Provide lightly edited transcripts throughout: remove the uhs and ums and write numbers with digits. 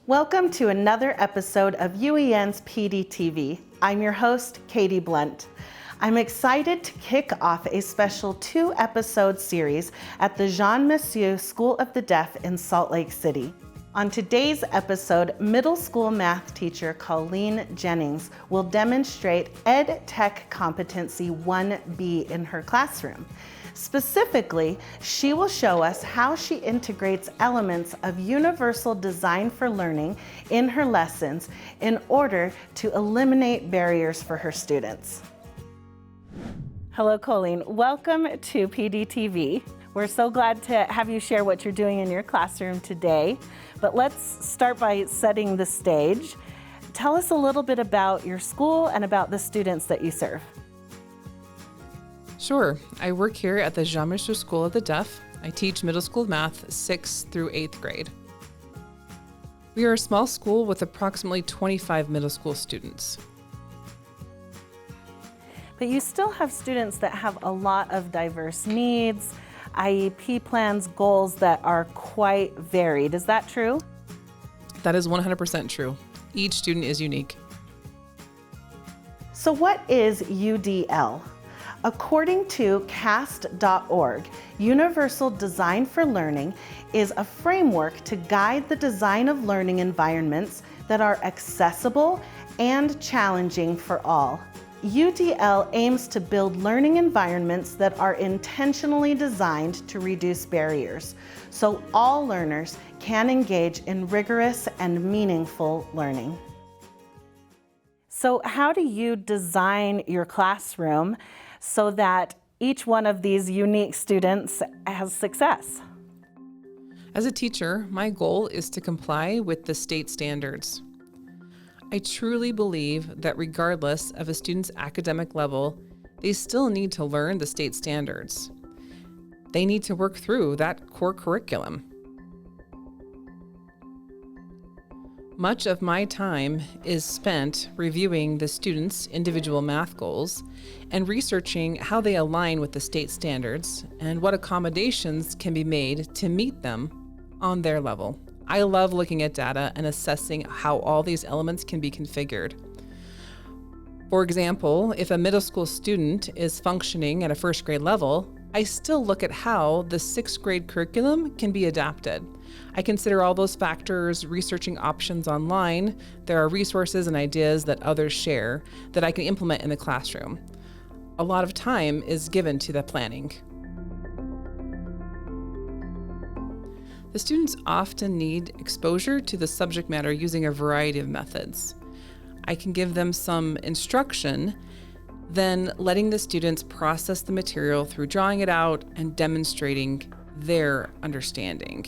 Welcome to another episode of UEN's PDTV. I'm your host, Katie Blunt. I'm excited to kick off a special 2-episode series at the Jean Massieu School of the Deaf in Salt Lake City. On today's episode, middle school math teacher Coleen Jennings will demonstrate EdTech Competency 1B in her classroom. Specifically, she will show us how she integrates elements of universal design for learning in her lessons in order to eliminate barriers for her students. Hello, Coleen. Welcome to PDTV. We're so glad to have you share what you're doing in your classroom today. But let's start by setting the stage. Tell us a little bit about your school and about the students that you serve. Sure. I work here at the Jean Massieu School of the Deaf. I teach middle school math 6th through 8th grade. We are a small school with approximately 25 middle school students. But you still have students that have a lot of diverse needs, IEP plans, goals that are quite varied. Is that true? That is 100% true. Each student is unique. So what is UDL? According to CAST.org, Universal Design for Learning is a framework to guide the design of learning environments that are accessible and challenging for all. UDL aims to build learning environments that are intentionally designed to reduce barriers, so all learners can engage in rigorous and meaningful learning. So how do you design your classroom so that each one of these unique students has success? As a teacher, my goal is to comply with the state standards. I truly believe that regardless of a student's academic level, they still need to learn the state standards. They need to work through that core curriculum. Much of my time is spent reviewing the students' individual math goals and researching how they align with the state standards and what accommodations can be made to meet them on their level. I love looking at data and assessing how all these elements can be configured. For example, if a middle school student is functioning at a 1st grade level, I still look at how the 6th grade curriculum can be adapted. I consider all those factors, researching options online. There are resources and ideas that others share that I can implement in the classroom. A lot of time is given to the planning. The students often need exposure to the subject matter using a variety of methods. I can give them some instruction, then letting the students process the material through drawing it out and demonstrating their understanding.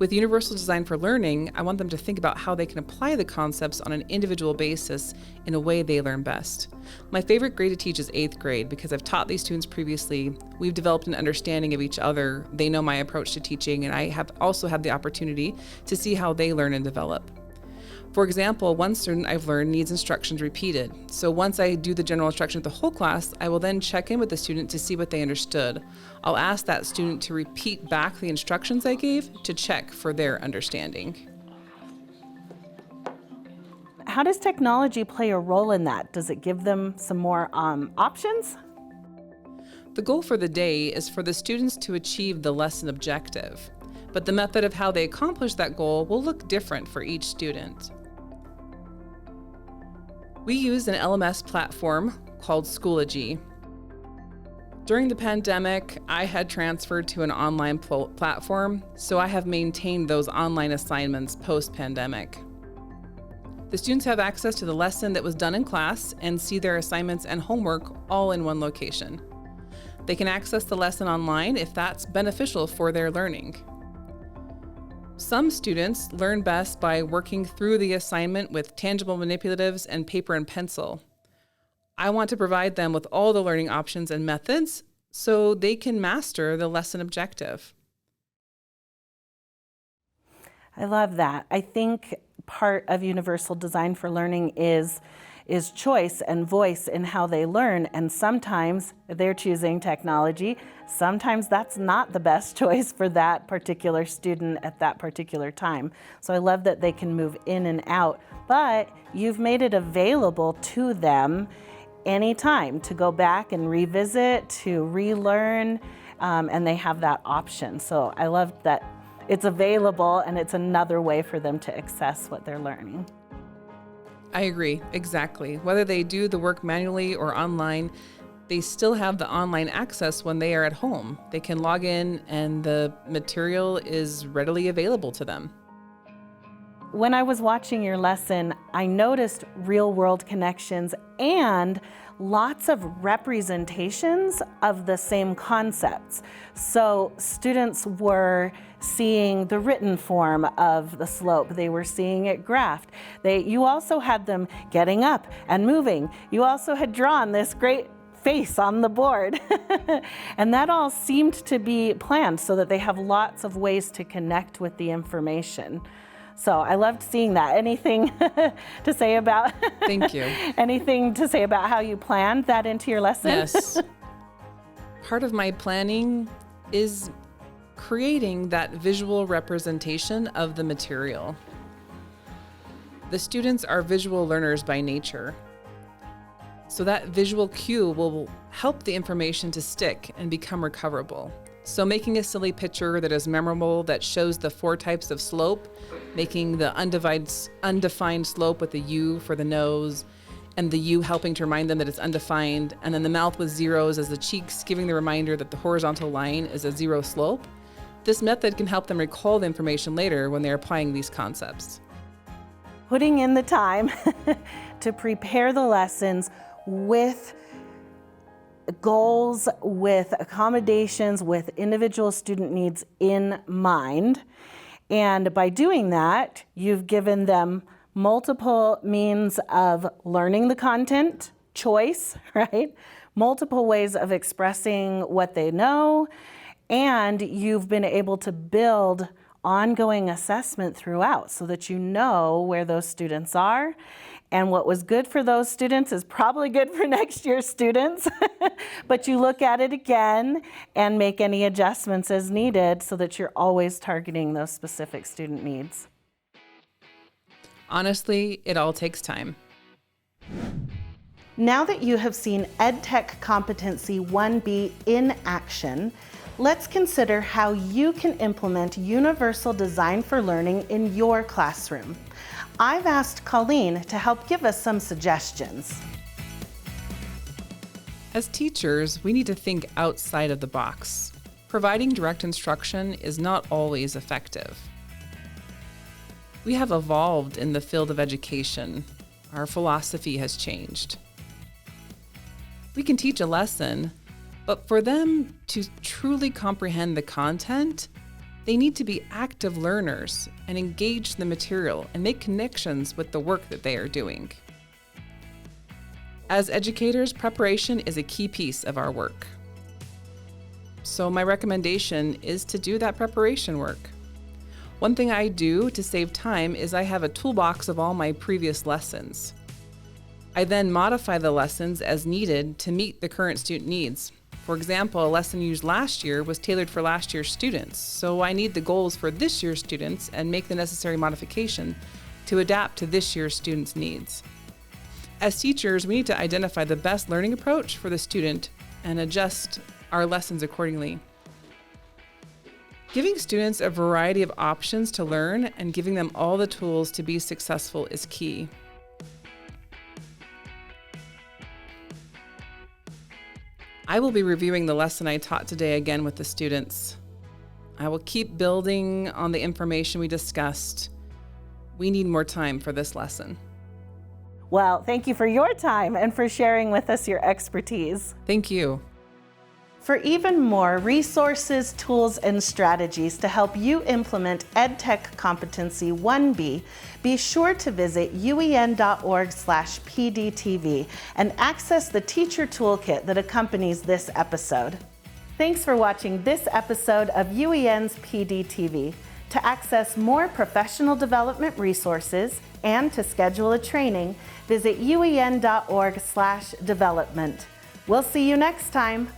With Universal Design for Learning, I want them to think about how they can apply the concepts on an individual basis in a way they learn best. My favorite grade to teach is 8th grade because I've taught these students previously. We've developed an understanding of each other. They know my approach to teaching, and I have also had the opportunity to see how they learn and develop. For example, one student I've learned needs instructions repeated. So once I do the general instruction with the whole class, I will then check in with the student to see what they understood. I'll ask that student to repeat back the instructions I gave to check for their understanding. How does technology play a role in that? Does it give them some more options? The goal for the day is for the students to achieve the lesson objective, but the method of how they accomplish that goal will look different for each student. We use an LMS platform called Schoology. During the pandemic, I had transferred to an online platform, so I have maintained those online assignments post-pandemic. The students have access to the lesson that was done in class and see their assignments and homework all in one location. They can access the lesson online if that's beneficial for their learning. Some students learn best by working through the assignment with tangible manipulatives and paper and pencil. I want to provide them with all the learning options and methods so they can master the lesson objective. I love that. I think part of Universal Design for Learning is is choice and voice in how they learn, and sometimes they're choosing technology. Sometimes that's not the best choice for that particular student at that particular time. So I love that they can move in and out, but you've made it available to them anytime to go back and revisit, to relearn, and they have that option. So I love that it's available and it's another way for them to access what they're learning. I agree, exactly. Whether they do the work manually or online, they still have the online access when they are at home. They can log in and the material is readily available to them. When I was watching your lesson, I noticed real-world connections and lots of representations of the same concepts. So students were seeing the written form of the slope. They were seeing it graphed. You also had them getting up and moving. You also had drawn this great face on the board. And that all seemed to be planned so that they have lots of ways to connect with the information. So I loved seeing that. Anything to say about Thank you. Anything to say about how you planned that into your lesson? Yes. Part of my planning is creating that visual representation of the material. The students are visual learners by nature. So that visual cue will help the information to stick and become recoverable. So making a silly picture that is memorable, that shows the 4 types of slope, making the undefined slope with the U for the nose, and the U helping to remind them that it's undefined, and then the mouth with zeros as the cheeks, giving the reminder that the horizontal line is a 0 slope. This method can help them recall the information later when they're applying these concepts. Putting in the time to prepare the lessons with goals, with accommodations, with individual student needs in mind. And by doing that, you've given them multiple means of learning the content, choice, right? Multiple ways of expressing what they know, and you've been able to build ongoing assessment throughout so that you know where those students are. And what was good for those students is probably good for next year's students. But you look at it again and make any adjustments as needed so that you're always targeting those specific student needs. Honestly, it all takes time. Now that you have seen EdTech Competency 1B in action, let's consider how you can implement universal design for learning in your classroom. I've asked Coleen to help give us some suggestions. As teachers, we need to think outside of the box. Providing direct instruction is not always effective. We have evolved in the field of education. Our philosophy has changed. We can teach a lesson, but for them to truly comprehend the content, they need to be active learners and engage the material and make connections with the work that they are doing. As educators, preparation is a key piece of our work. So my recommendation is to do that preparation work. One thing I do to save time is I have a toolbox of all my previous lessons. I then modify the lessons as needed to meet the current student needs. For example, a lesson used last year was tailored for last year's students, so I need the goals for this year's students and make the necessary modification to adapt to this year's students' needs. As teachers, we need to identify the best learning approach for the student and adjust our lessons accordingly. Giving students a variety of options to learn and giving them all the tools to be successful is key. I will be reviewing the lesson I taught today again with the students. I will keep building on the information we discussed. We need more time for this lesson. Well, thank you for your time and for sharing with us your expertise. Thank you. For even more resources, tools, and strategies to help you implement EdTech Competency 1B, be sure to visit uen.org/PDTV and access the teacher toolkit that accompanies this episode. Thanks for watching this episode of UEN's PDTV. To access more professional development resources, And to schedule a training, visit uen.org/development. We'll see you next time.